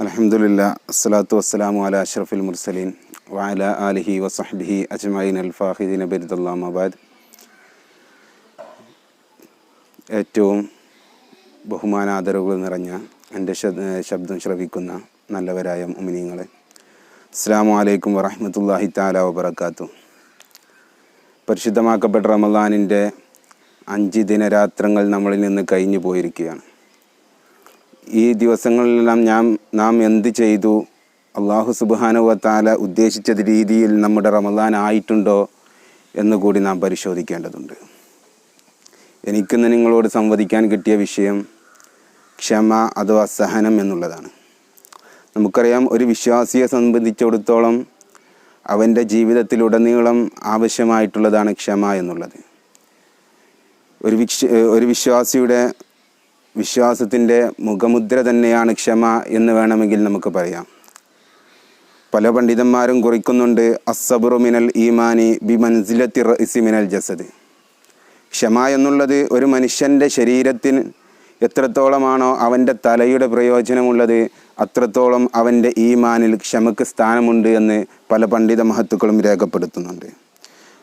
അൽഹംദുലില്ലാ അസ്സലാത്തു വസ്സലാമു അലാ അഷ്റഫിൽ മുർസലീൻ വഅലാ ആലിഹി വസഹ്ബിഹി അജ്മഈൻ അൽ-ഫാഹിദീന ബിറിദല്ലാഹി മബാദ്. ഏറ്റവും ബഹുമാനാദരവുകൾ നിറഞ്ഞ എൻ്റെ ശബ്ദം ശ്രവിക്കുന്ന നല്ലവരായ മുഅ്മിനീങ്ങളെ, അസ്സലാമു അലൈക്കും വറഹ്മത്തുള്ളാഹി തആല വബറകാതുഹു. പരിശുദ്ധമാക്കപ്പെട്ട റമളാനിൻ്റെ 5 ദിനരാത്രങ്ങൾ നമ്മളിൽ നിന്ന് കഴിഞ്ഞു പോയിരിക്കുകയാണ്. ഈ ദിവസങ്ങളിലെല്ലാം നാം എന്ത് ചെയ്തു? അല്ലാഹു സുബ്ഹാനഹു വ തആല ഉദ്ദേശിച്ച രീതിയിൽ നമ്മുടെ റമളാൻ ആയിട്ടുണ്ടോ എന്നുകൂടി നാം പരിശോധിക്കേണ്ടതുണ്ട്. എനിക്കിന്ന് നിങ്ങളോട് സംവദിക്കാൻ കിട്ടിയ വിഷയം ക്ഷമ അഥവാ സഹനം എന്നുള്ളതാണ്. നമുക്കറിയാം, ഒരു വിശ്വാസിയെ സംബന്ധിച്ചിടത്തോളം അവൻ്റെ ജീവിതത്തിലുടനീളം ആവശ്യമായിട്ടുള്ളതാണ് ക്ഷമ എന്നുള്ളത്. ഒരു വിശ്വാസിയുടെ വിശ്വാസത്തിൻ്റെ മുഖമുദ്ര തന്നെയാണ് ക്ഷമ എന്ന് വേണമെങ്കിൽ നമുക്ക് പറയാം. പല പണ്ഡിതന്മാരും കുറിക്കുന്നുണ്ട്, അസ്സബ്റു മിനൽ ഈമാനി ബിമൻസിലത്തി റഇസി മിനൽ ജസദ്. ക്ഷമ എന്നുള്ളത് ഒരു മനുഷ്യൻ്റെ ശരീരത്തിന് എത്രത്തോളമാണോ അവൻ്റെ തലയുടെ പ്രയോജനമുള്ളത്, അത്രത്തോളം അവൻ്റെ ഈമാനിൽ ക്ഷമക്ക് സ്ഥാനമുണ്ട് എന്ന് പല പണ്ഡിത മഹത്തുക്കളും രേഖപ്പെടുത്തുന്നുണ്ട്.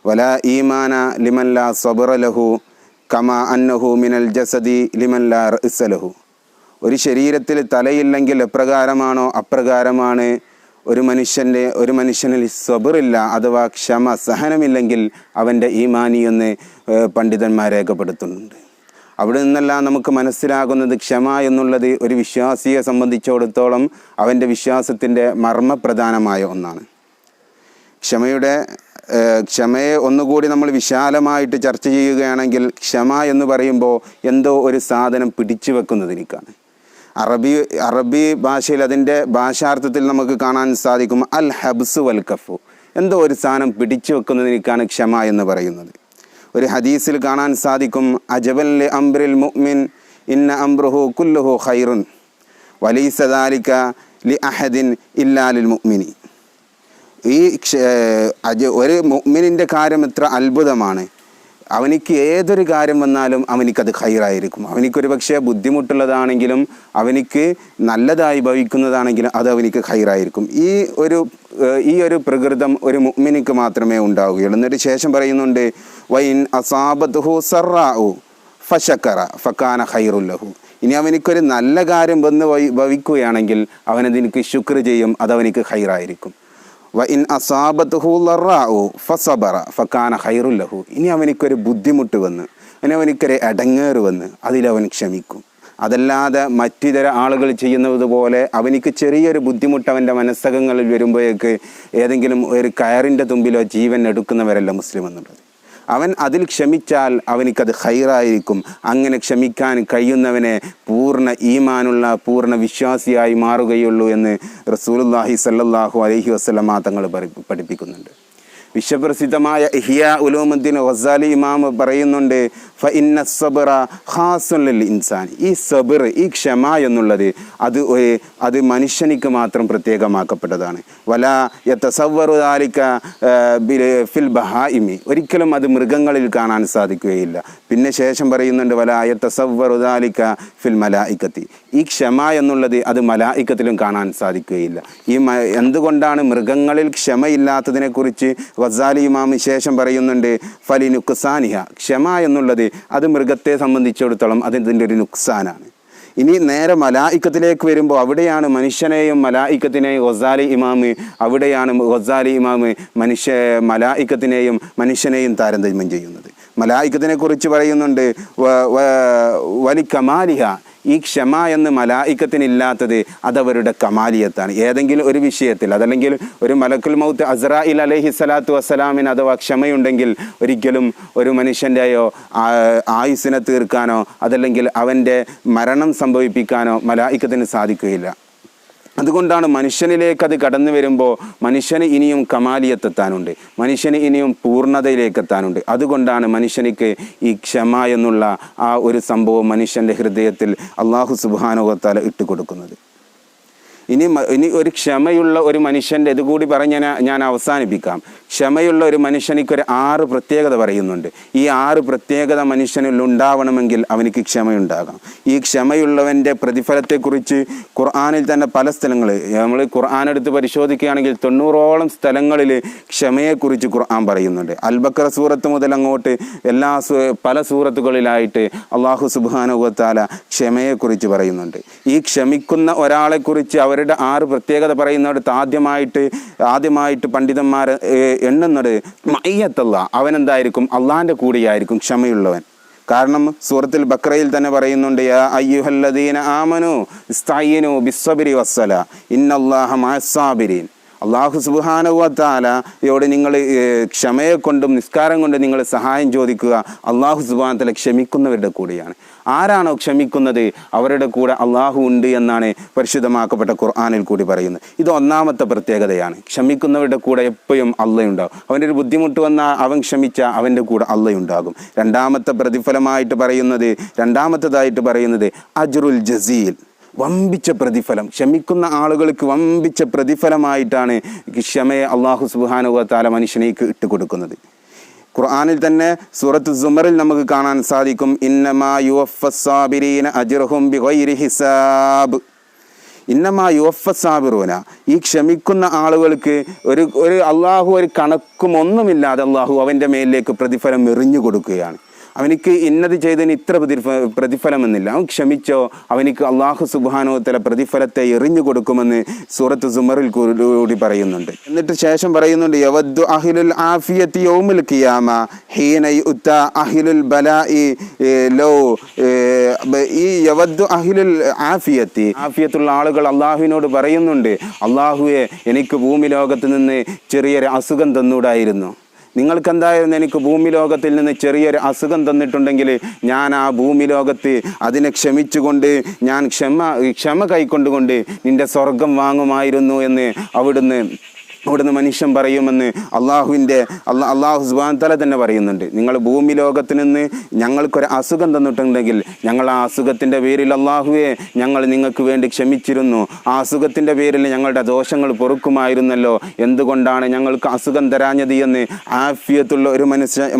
വലാ ഈമാന ലിമൻ ലാ സബ്റ ലഹു കമാ അന്നഹു മിനൽ ജസദി ലിമൻ ലാ റഅസ ലഹു. ഒരു ശരീരത്തിൽ തലയില്ലെങ്കിൽ എപ്രകാരമാണോ അപ്രകാരമാണ് ഒരു മനുഷ്യനിൽ സബറില്ല അഥവാ ക്ഷമ സഹനമില്ലെങ്കിൽ അവൻ്റെ ഈമാനി എന്ന് പണ്ഡിതന്മാർ രേഖപ്പെടുത്തുന്നുണ്ട്. അവിടെ നിന്നെല്ലാം നമുക്ക് മനസ്സിലാകുന്നത് ക്ഷമ എന്നുള്ളത് ഒരു വിശ്വാസിയെ സംബന്ധിച്ചിടത്തോളം അവൻ്റെ വിശ്വാസത്തിൻ്റെ മർമ്മപ്രധാനമായ ഒന്നാണ്. ക്ഷമയെ ഒന്നുകൂടി നമ്മൾ വിശാലമായിട്ട് ചർച്ച ചെയ്യുകയാണെങ്കിൽ, ക്ഷമ എന്ന് പറയുമ്പോൾ എന്തോ ഒരു സാധനം പിടിച്ചു വെക്കുന്നതിനേക്കാണ്. അറബി ഭാഷയിൽ അതിൻ്റെ ഭാഷാർത്ഥത്തിൽ നമുക്ക് കാണാൻ സാധിക്കും അൽ ഹബ്സ് വൽ കഫു. എന്തോ ഒരു സാധനം പിടിച്ചു വെക്കുന്നതിനേക്കാണ് ക്ഷമ എന്ന് പറയുന്നത്. ഒരു ഹദീസിൽ കാണാൻ സാധിക്കും, അജബൻ ലി അംറിൽ മുഅ്മിൻ ഇന്ന അംറുഹു കുല്ലുഹു ഖൈറുൻ വലൈസ ദാലിക ലി അഹദിൻ ഇല്ലാ ലിൽ മുഅ്മിനി. ഒരു മുഅ്മിനിൻ്റെ കാര്യം എത്ര അത്ഭുതമാണ്. അവനിക്ക് ഏതൊരു കാര്യം വന്നാലും അവനിക്കത് ഖൈറായിരിക്കും. അവനിക്കൊരു പക്ഷേ ബുദ്ധിമുട്ടുള്ളതാണെങ്കിലും അവനിക്ക് നല്ലതായി ഭവിക്കുന്നതാണെങ്കിലും അത് അവനിക്ക് ഖൈറായിരിക്കും. ഈ ഒരു പ്രകൃതം ഒരു മുഅ്മിനിക്ക് മാത്രമേ ഉണ്ടാവുകയുള്ളൂ. എന്നിട്ട് ശേഷം പറയുന്നുണ്ട്, വൈൻ അസാബത്തുഹു സറാഉ ഫശക്കറ ഫകാന ഖൈറുൽ ലഹു. ഇനി അവനിക്കൊരു നല്ല കാര്യം വന്ന് ഭവിക്കുകയാണെങ്കിൽ അവനതിനിക്ക് ശുക്ർ ചെയ്യും, അതവനിക്ക് ഖൈറായിരിക്കും. വഇൻ അസാബത്തുഹു ലറാഉ ഫസബറ ഫകാന ഖൈറുൽ ലഹു. ഇനി അവനിക്കൊരു ബുദ്ധിമുട്ട് വന്ന്, ഇനി അവനിക്കൊരു ഇടങ്ങേറ് വന്ന് അതിലവൻ ക്ഷമിക്കും. അതല്ലാതെ മറ്റിതര ആളുകൾ ചെയ്യുന്നത് പോലെ അവനിക്ക് ചെറിയൊരു ബുദ്ധിമുട്ട് അവൻ്റെ മനസ്സകങ്ങളിൽ വരുമ്പോഴേക്ക് ഏതെങ്കിലും ഒരു കയറിൻ്റെ തുമ്പിലോ ജീവൻ എടുക്കുന്നവരല്ല മുസ്ലിം എന്നുള്ളത്. അവൻ അതിൽ ക്ഷമിച്ചാൽ അവനിക്കത് ഖൈറായിരിക്കും. അങ്ങനെ ക്ഷമിക്കാൻ കഴിയുന്നവനെ പൂർണ്ണ ഈമാനുള്ള പൂർണ്ണ വിശ്വാസിയായി മാറുകയുള്ളൂ എന്ന് റസൂലുള്ളാഹി സ്വല്ലല്ലാഹു അലൈഹി വസല്ലമ തങ്ങൾ പഠിപ്പിക്കുന്നുണ്ട്. വിശ്വപ്രസിദ്ധമായ ഇഹ്യാ ഉലൂമുദ്ദീൻ ഗസാലി ഇമാം പറയുന്നുണ്ട്, ഫഇന്ന സബ്റ ഖാസുൻ ലിൽ ഇൻസാൻ. ഈ സബ്ർ, ഈ ക്ഷമ എന്നുള്ളത് അത് മനുഷ്യനിക്ക് മാത്രം പ്രത്യേകമാക്കപ്പെട്ടതാണ്. വലാ യതസവ്വറു ദാലിക ഫിൽ ബഹായിമി. ഒരിക്കലും അത് മൃഗങ്ങളിൽ കാണാൻ സാധിക്കുകയില്ല. പിന്നെ ശേഷം പറയുന്നുണ്ട്, വലാ യതസവ്വറു ദാലിക ഫിൽ മലായികത്തി. ഈ ക്ഷമ എന്നുള്ളത് അത് മലായികത്തിലും കാണാൻ സാധിക്കുകയില്ല. എന്തുകൊണ്ടാണ് മൃഗങ്ങളിൽ ക്ഷമയില്ലാത്തതിനെക്കുറിച്ച് ഗസാലി ഇമാം ശേഷം പറയുന്നുണ്ട്, ഫലി നുക്സാനിഹ. ക്ഷമ എന്നുള്ളത് അത് മൃഗത്തെ സംബന്ധിച്ചിടത്തോളം അതിൻ്റെ ഒരു നുക്സാനാണ്. ഇനി നേരെ മലായിക്കത്തിലേക്ക് വരുമ്പോൾ അവിടെയാണ് മനുഷ്യനെയും മലായിക്കത്തിനെയും അവിടെയാണ് ഗസാലി ഇമാം മലായിക്കത്തിനെയും മനുഷ്യനെയും താരതമ്യം ചെയ്യുന്നത്. മലായിക്കത്തിനെ കുറിച്ച് പറയുന്നുണ്ട്, വലി കമാലിഹ. ഈ ക്ഷമ എന്ന് മലായിക്കത്തിനില്ലാത്തത് അതവരുടെ കമാലിയത്താണ്. ഏതെങ്കിലും ഒരു വിഷയത്തിൽ, അതല്ലെങ്കിൽ ഒരു മലക്കുൽ മൗത്ത് അസ്രായിൽ അലൈഹി സ്വലാത്തു വസ്സലാമിന് അഥവാ ക്ഷമയുണ്ടെങ്കിൽ ഒരിക്കലും ഒരു മനുഷ്യൻ്റെയോ ആയുസ്സിനെ തീർക്കാനോ അതല്ലെങ്കിൽ അവൻ്റെ മരണം സംഭവിപ്പിക്കാനോ മലായിക്കത്തിന് സാധിക്കുകയില്ല. അതുകൊണ്ടാണ് മനുഷ്യനിലേക്ക് അത് കടന്നു വരുമ്പോൾ മനുഷ്യന് ഇനിയും കമാലിയത്തെത്താനുണ്ട്, മനുഷ്യന് ഇനിയും പൂർണ്ണതയിലേക്കെത്താനുണ്ട്. അതുകൊണ്ടാണ് മനുഷ്യനിക്ക് ഈ ക്ഷമ എന്നുള്ള ആ ഒരു സംഭവം മനുഷ്യൻ്റെ ഹൃദയത്തിൽ അല്ലാഹു സുബ്ഹാനഹു വ തആല ഇട്ടുകൊടുക്കുന്നത്. ഇനി ഒരു ക്ഷമയുള്ള ഒരു മനുഷ്യൻ്റെ ഇതുകൂടി പറഞ്ഞ് ഞാൻ അവസാനിപ്പിക്കാം. ക്ഷമയുള്ള ഒരു മനുഷ്യനിക്കൊരു 6 പ്രത്യേകത പറയുന്നുണ്ട്. ഈ 6 പ്രത്യേകത മനുഷ്യനിൽ ഉണ്ടാവണമെങ്കിൽ അവനിക്ക് ക്ഷമയുണ്ടാകാം. ഈ ക്ഷമയുള്ളവൻ്റെ പ്രതിഫലത്തെക്കുറിച്ച് ഖുർആനിൽ തന്നെ പല സ്ഥലങ്ങൾ നമ്മൾ ഖുർആൻ എടുത്ത് പരിശോധിക്കുകയാണെങ്കിൽ 90ഓളം സ്ഥലങ്ങളിൽ ക്ഷമയെക്കുറിച്ച് ഖുർആൻ പറയുന്നുണ്ട്. അൽ-ബഖറ സൂറത്ത് മുതൽ അങ്ങോട്ട് പല സൂറത്തുകളിലായിട്ട് അള്ളാഹു സുബ്ഹാനഹു വ തആല ക്ഷമയെക്കുറിച്ച് പറയുന്നുണ്ട്. ഈ ക്ഷമിക്കുന്ന ഒരാളെക്കുറിച്ച് അവരുടെ 6 പ്രത്യേകത പറയുന്നിടത്ത് ആദ്യമായിട്ട് പണ്ഡിതന്മാർ എണ്ണുന്നത് മഅയ്യത്തുള്ള അവനെന്തായിരിക്കും? അള്ളാഹിൻ്റെ കൂടെയായിരിക്കും ക്ഷമയുള്ളവൻ. കാരണം സൂറത്തുൽ ബഖറയിൽ തന്നെ പറയുന്നുണ്ട്, യാ അയ്യുഹല്ലദീന ആമനു ഇസ്തഈനു ബിസ്സബ്രി വസ്സലാ ഇന്നല്ലാഹ മഅസ്സാബിരീൻ. അള്ളാഹു സുബ്ഹാനഹു വ തആലയോട് നിങ്ങൾ ക്ഷമയെ കൊണ്ടും നിസ്കാരം കൊണ്ടും നിങ്ങൾ സഹായം ചോദിക്കുക. അള്ളാഹു സുബ്ഹാനഹു വ തആല ക്ഷമിക്കുന്നവരുടെ കൂടെയാണ്. ആരാണോ ക്ഷമിക്കുന്നത് അവരുടെ കൂടെ അള്ളാഹു ഉണ്ട് എന്നാണ് പരിശുദ്ധമാക്കപ്പെട്ട ഖുർആനിൽ കൂടി പറയുന്നത്. ഇത് ഒന്നാമത്തെ പ്രത്യേകതയാണ്. ക്ഷമിക്കുന്നവരുടെ കൂടെ എപ്പോഴും അള്ളയുണ്ടാകും. അവൻ്റെ ഒരു ബുദ്ധിമുട്ട് വന്നാൽ അവൻ ക്ഷമിച്ചാൽ അവൻ്റെ കൂടെ അള്ളയുണ്ടാകും. രണ്ടാമത്തേതായിട്ട് പറയുന്നത് അജ്റുൽ ജസീൽ, വമ്പിച്ച പ്രതിഫലം. ക്ഷമിക്കുന്ന ആളുകൾക്ക് വമ്പിച്ച പ്രതിഫലമായിട്ടാണ് ക്ഷമയെ അള്ളാഹു സുബ്ഹാനഹു വ തആല മനുഷ്യനേക്ക് ഇട്ടുകൊടുക്കുന്നത്. ഖുർആനിൽ തന്നെ സൂറത്ത് സുമറിൽ നമുക്ക് കാണാൻ സാധിക്കും, ഇന്നമാ യുവഫസ്സാബിരീന അജ്റഹും ബിഗൈരി ഹിസാബ്. ഇന്നമാ യുവഫസ്സാബിറൂന, ഈ ക്ഷമിക്കുന്ന ആളുകൾക്ക് ഒരു അള്ളാഹു ഒരു കണക്കും ഒന്നുമില്ലാതെ അള്ളാഹു അവൻ്റെ മേലിലേക്ക് പ്രതിഫലം എറിഞ്ഞു കൊടുക്കുകയാണ്. അവനിക്ക് ഇന്നത് ചെയ്തതിന് ഇത്ര പ്രതിഫലമെന്നില്ല. അവൻ ക്ഷമിച്ചോ അവനിക്ക് അള്ളാഹു സുബ്ഹാനഹു വ തആല പ്രതിഫലത്തെ എറിഞ്ഞു കൊടുക്കുമെന്ന് സൂറത്ത് സുമറിൽ കൂടി പറയുന്നുണ്ട്. എന്നിട്ട് ശേഷം പറയുന്നുണ്ട്, യവദ്ദു അഹ്ലുൽ ആഫിയത്തി യൗമുൽ ഖിയാമ ഹീന യുഅ്താ അഹ്ലുൽ ബലാഇ ലോ. ഈ യവദ്ദു അഹ്ലുൽ ആഫിയത്തുള്ള ആളുകൾ അള്ളാഹുവിനോട് പറയുന്നുണ്ട്, അള്ളാഹുവെ എനിക്ക് ഭൂമി ലോകത്ത് നിന്ന് ചെറിയൊരു അസുഖം തന്നൂടായിരുന്നു. നിങ്ങൾക്കെന്തായിരുന്നു എനിക്ക് ഭൂമി ലോകത്തിൽ നിന്ന് ചെറിയൊരു അസുഖം തന്നിട്ടുണ്ടെങ്കിൽ ഞാൻ ആ ഭൂമി ലോകത്ത് അതിനെ ക്ഷമിച്ചുകൊണ്ട് ഞാൻ ക്ഷമ കൈക്കൊണ്ടുകൊണ്ട് നിൻ്റെ സ്വർഗം വാങ്ങുമായിരുന്നു എന്ന് അവിടുന്ന് മനുഷ്യൻ പറയുമെന്ന് അള്ളാഹു സുബ്ഹാനഹു വ തആല തന്നെ പറയുന്നുണ്ട്. നിങ്ങൾ ഭൂമി ലോകത്ത് നിന്ന് ഞങ്ങൾക്കൊരു അസുഖം തന്നിട്ടുണ്ടെങ്കിൽ ഞങ്ങൾ ആ അസുഖത്തിൻ്റെ പേരിൽ അള്ളാഹുവെ ഞങ്ങൾ നിങ്ങൾക്ക് വേണ്ടി ക്ഷമിച്ചിരുന്നു. ആ അസുഖത്തിൻ്റെ പേരിൽ ഞങ്ങളുടെ ദോഷങ്ങൾ പൊറുക്കുമായിരുന്നല്ലോ. എന്തുകൊണ്ടാണ് ഞങ്ങൾക്ക് അസുഖം തരാഞ്ഞത് എന്ന് ആഫിയത്തുള്ള ഒരു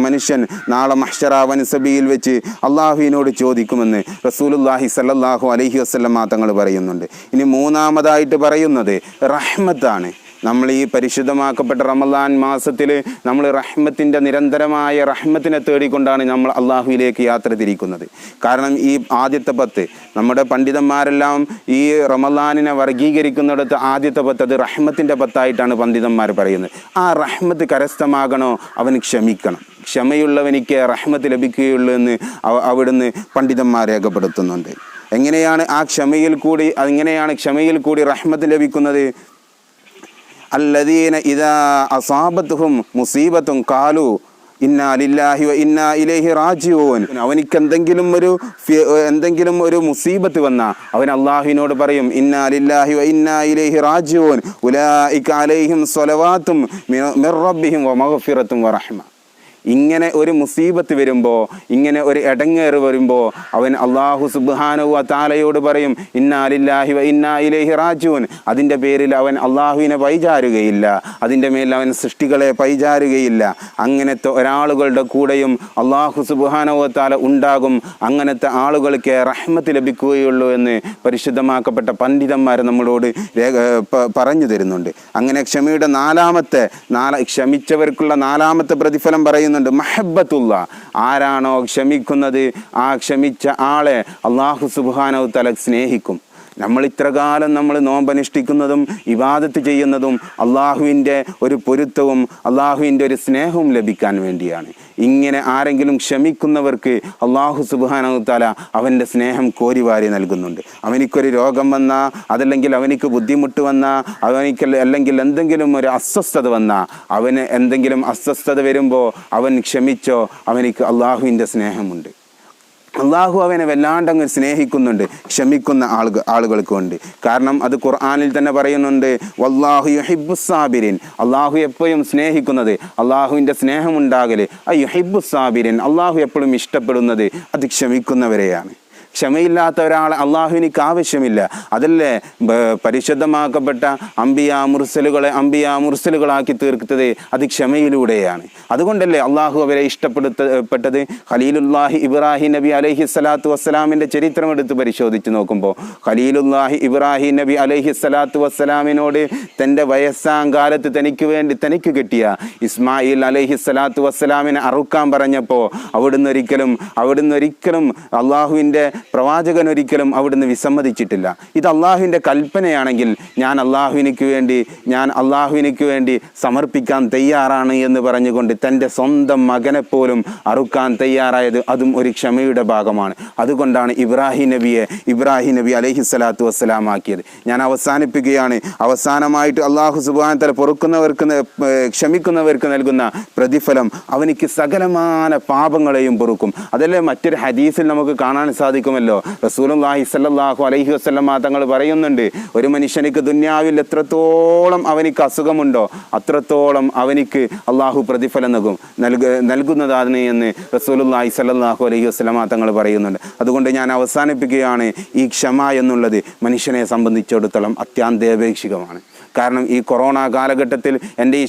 മനുഷ്യൻ നാളെ മഹ്ശറ വൻസബിയിൽ വെച്ച് അള്ളാഹുവിനോട് ചോദിക്കുമെന്ന് റസൂലുള്ളാഹി സ്വല്ലല്ലാഹു അലൈഹി വസല്ലമ തങ്ങൾ പറയുന്നുണ്ട്. ഇനി മൂന്നാമതായിട്ട് പറയുന്നത് റഹ്മത്താണ്. നമ്മൾ ഈ പരിശുദ്ധമാക്കപ്പെട്ട റമദാൻ മാസത്തിൽ നമ്മൾ നിരന്തരമായ റഹ്മത്തിനെ തേടിക്കൊണ്ടാണ് നമ്മൾ അള്ളാഹുവിലേക്ക് യാത്ര തിരിക്കുന്നത്. കാരണം ഈ ആദ്യത്തെ 10 നമ്മുടെ പണ്ഡിതന്മാരെല്ലാം ഈ റമദാനിനെ വർഗീകരിക്കുന്നിടത്ത് ആദ്യത്തെ 10 അത് റഹ്മത്തിൻ്റെ 10ആയിട്ടാണ് പണ്ഡിതന്മാർ പറയുന്നത്. ആ റഹ്മത്ത് കരസ്ഥമാകണോ അവന് ക്ഷമിക്കണം. ക്ഷമയുള്ളവനിക്ക് റഹ്മത്ത് ലഭിക്കുകയുള്ളൂ എന്ന് അവിടുന്ന് പണ്ഡിതന്മാർ രേഖപ്പെടുത്തുന്നുണ്ട്. എങ്ങനെയാണ് ക്ഷമയിൽ കൂടി റഹ്മത്ത് ലഭിക്കുന്നത്? അല്ലദീന ഇദാ അസാബത്തുഹും മുസീബത്തുൻ ഖാലു ഇന്നാ ലില്ലാഹി വ ഇന്നാ ഇലൈഹി റാജിഊൻ. അവനിക്ക് എന്തെങ്കിലും ഒരു മുസീബത്ത് വന്നാൽ അവൻ അള്ളാഹുവിനോട് പറയും, ഇന്നാ ലില്ലാഹി വ ഇന്നാ ഇലൈഹി റാജിഊൻ ഉലൈക അലൈഹിം സ്വലവാത്തും മിർ റബ്ബിഹിം വ മഗ്ഫിറത്തും വ റഹ്മ. ഇങ്ങനെ ഒരു മുസീബത്ത് വരുമ്പോൾ, ഇങ്ങനെ ഒരു ഇടങ്ങേറ് വരുമ്പോൾ അവൻ അള്ളാഹു സുബ്ഹാനഹു വ തആലയോട് പറയും, ഇന്നാ ലില്ലാഹി വ ഇന്നാ ഇലൈഹി റാജിഊൻ. അതിൻ്റെ പേരിൽ അവൻ അള്ളാഹുവിനെ പഴിചാരുകയില്ല, അതിൻ്റെ മേൽ അവൻ സൃഷ്ടികളെ പഴിചാരുകയില്ല. അങ്ങനത്തെ ഒരാളുകളുടെ കൂടെയും അള്ളാഹു സുബ്ഹാനഹു വ തആല ഉണ്ടാകും. അങ്ങനത്തെ ആളുകൾക്ക് റഹ്മത്ത് ലഭിക്കുകയുള്ളൂ എന്ന് പരിശുദ്ധമാക്കപ്പെട്ട പണ്ഡിതന്മാർ നമ്മളോട് പറഞ്ഞു തരുന്നുണ്ട്. അങ്ങനെ ക്ഷമയുടെ ക്ഷമിച്ചവർക്കുള്ള 4ാമത്തെ പ്രതിഫലം പറയുന്നുണ്ട്, മഹബ്ബത്തുള്ള. ആരാണോ ക്ഷമിക്കുന്നത് ആ ക്ഷമിച്ച ആളെ അള്ളാഹു സുബ്ഹാനഹു വ തആല സ്നേഹിക്കും. നമ്മൾ ഇത്രകാലം നമ്മൾ നോമ്പനുഷ്ഠിക്കുന്നതും ഇബാദത്ത് ചെയ്യുന്നതും അള്ളാഹുവിൻ്റെ ഒരു പൊരുത്തവും അള്ളാഹുവിൻ്റെ ഒരു സ്നേഹവും ലഭിക്കാൻ വേണ്ടിയാണ്. ഇങ്ങനെ ആരെങ്കിലും ക്ഷമിക്കുന്നവർക്ക് അള്ളാഹു സുബ്ഹാനഹു വ തആല അവൻ്റെ സ്നേഹം കോരിവാരി നൽകുന്നുണ്ട്. അവനിക്കൊരു രോഗം വന്നാൽ, അതല്ലെങ്കിൽ അവനിക്ക് ബുദ്ധിമുട്ട് വന്നാൽ, അല്ലെങ്കിൽ എന്തെങ്കിലും ഒരു അസ്വസ്ഥത വന്നാൽ, അവന് എന്തെങ്കിലും അസ്വസ്ഥത വരുമ്പോൾ അവൻ ക്ഷമിച്ചോ അവനിക്ക് അള്ളാഹുവിൻ്റെ സ്നേഹമുണ്ട്. അള്ളാഹു അവനെ വല്ലാണ്ടങ്ങ് സ്നേഹിക്കുന്നുണ്ട് ക്ഷമിക്കുന്ന ആളുകൾക്ക് വേണ്ടി. കാരണം അത് ഖുർആനിൽ തന്നെ പറയുന്നുണ്ട്, വല്ലാഹു യുഹിബ്ബുസ് സാബിരീൻ. അള്ളാഹു എപ്പോഴും സ്നേഹിക്കുന്നത്, അള്ളാഹുവിൻ്റെ സ്നേഹമുണ്ടാകല് യുഹിബ്ബുസ് സാബിരീൻ. അള്ളാഹു എപ്പോഴും ഇഷ്ടപ്പെടുന്നത് അത് ക്ഷമിക്കുന്നവരെയാണ്. ക്ഷമയില്ലാത്ത ഒരാളെ അള്ളാഹുവിനിക്ക് ആവശ്യമില്ല. അതല്ലേ പരിശുദ്ധമാക്കപ്പെട്ട അംബിയാ മുർസലുകളാക്കി തീർത്തത് അത് ക്ഷമയിലൂടെയാണ്. അതുകൊണ്ടല്ലേ അള്ളാഹു അവരെ ഇഷ്ടപ്പെട്ടത്. ഖലീലുല്ലാഹി ഇബ്രാഹിം നബി അലൈഹി സ്വലാത്തു വസ്സലാമിൻ്റെ ചരിത്രം എടുത്ത് പരിശോധിച്ച് നോക്കുമ്പോൾ ഖലീലുല്ലാഹി ഇബ്രാഹിം നബി അലൈഹി സ്വലാത്തു വസ്സലാമിനോട് തൻ്റെ വയസ്സാം കാലത്ത് തനിക്ക് കിട്ടിയ ഇസ്മായിൽ അലൈഹി സ്വലാത്തു വസ്സലാമിനെ അറുക്കാൻ പറഞ്ഞപ്പോൾ അവിടുന്ന് ഒരിക്കലും അള്ളാഹുവിൻ്റെ പ്രവാചകൻ ഒരിക്കലും അവിടുന്ന് വിസമ്മതിച്ചിട്ടില്ല. ഇത് അള്ളാഹുവിൻ്റെ കൽപ്പനയാണെങ്കിൽ ഞാൻ അള്ളാഹുവിനിക്ക് വേണ്ടി സമർപ്പിക്കാൻ തയ്യാറാണ് എന്ന് പറഞ്ഞുകൊണ്ട് തൻ്റെ സ്വന്തം മകനെപ്പോലും അറുക്കാൻ തയ്യാറായത് അതും ഒരു ക്ഷമയുടെ ഭാഗമാണ്. അതുകൊണ്ടാണ് ഇബ്രാഹിം നബി അലൈഹി സ്വലാത്തു വസ്സലാം ആക്കിയത്. ഞാൻ അവസാനിപ്പിക്കുകയാണ്. അവസാനമായിട്ട് അള്ളാഹു സുബ്ഹാനഹു വ തആല ക്ഷമിക്കുന്നവർക്ക് നൽകുന്ന പ്രതിഫലം അവനിക്ക് സകലമായ പാപങ്ങളെയും പൊറുക്കും. അതല്ലേ മറ്റൊരു ഹദീസിൽ നമുക്ക് കാണാൻ സാധിക്കുമല്ലോ. റസൂലുള്ളാഹി സ്വല്ലല്ലാഹു അലൈഹി വസല്ലം തങ്ങൾ പറയുന്നുണ്ട്, ഒരു മനുഷ്യനിക്ക് ദുന്യാവിൽ എത്രത്തോളം അവനിക്ക് അസുഖമുണ്ടോ അത്രത്തോളം അവനിക്ക് അള്ളാഹു പ്രതിഫലം നൽകുന്നതാണ് എന്ന് റസൂലുള്ളാഹി സ്വല്ലല്ലാഹു അലൈഹി വസല്ലം തങ്ങൾ പറയുന്നുണ്ട്. അതുകൊണ്ട് ഞാൻ അവസാനിപ്പിക്കുകയാണ്, ഈ ക്ഷമ എന്നുള്ളത് മനുഷ്യനെ സംബന്ധിച്ചിടത്തോളം അത്യന്താപേക്ഷിതമാണ്. കാരണം ഈ കൊറോണ കാലഘട്ടത്തിൽ എൻ്റെ ഈ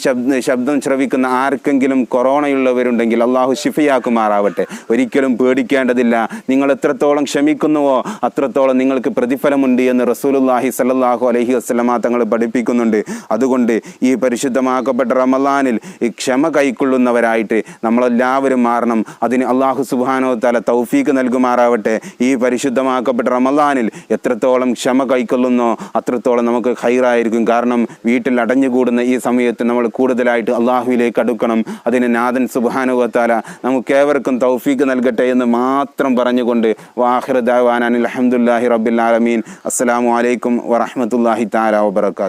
ശബ്ദം ശ്രവിക്കുന്ന ആർക്കെങ്കിലും കൊറോണയുള്ളവരുണ്ടെങ്കിൽ അള്ളാഹു ശിഫയാക്കുമാറാവട്ടെ. ഒരിക്കലും പേടിക്കേണ്ടതില്ല. നിങ്ങൾ എത്രത്തോളം ക്ഷമിക്കുന്നുവോ അത്രത്തോളം നിങ്ങൾക്ക് പ്രതിഫലമുണ്ട് എന്ന് റസൂലുള്ളാഹി സ്വല്ലല്ലാഹു അലൈഹി വസല്ലം തങ്ങൾ പഠിപ്പിക്കുന്നുണ്ട്. അതുകൊണ്ട് ഈ പരിശുദ്ധമാക്കപ്പെട്ട റമളാനിൽ ഈ ക്ഷമ കൈക്കൊള്ളുന്നവരായിട്ട് നമ്മളെല്ലാവരും മാറണം. അതിന് അള്ളാഹു സുബ്ഹാനഹു വ തആല തൗഫീഖ് നൽകുമാറാവട്ടെ. ഈ പരിശുദ്ധമാക്കപ്പെട്ട റമളാനിൽ എത്രത്തോളം ക്ഷമ കൈക്കൊള്ളുന്നോ അത്രത്തോളം നമുക്ക് ഖൈറായിരിക്കും. കാരണം വീട്ടിൽ അടഞ്ഞുകൂടുന്ന ഈ സമയത്ത് നമ്മൾ കൂടുതലായിട്ട് അള്ളാഹുവിലേക്ക് അടുക്കണം. അതിന് നാഥൻ സുബ്ഹാനഹു വ തആല നമുക്കേവർക്കും തൗഫീഖ് നൽകട്ടെ എന്ന് മാത്രം പറഞ്ഞുകൊണ്ട് വാഖിറു ദഅ്വാനാ അൽഹംദുലില്ലാഹി റബ്ബിൽ ആലമീൻ. അസ്സലാമു അലൈക്കും വറഹ്മത്തുള്ളാഹി തആല വബറകാതുഹു.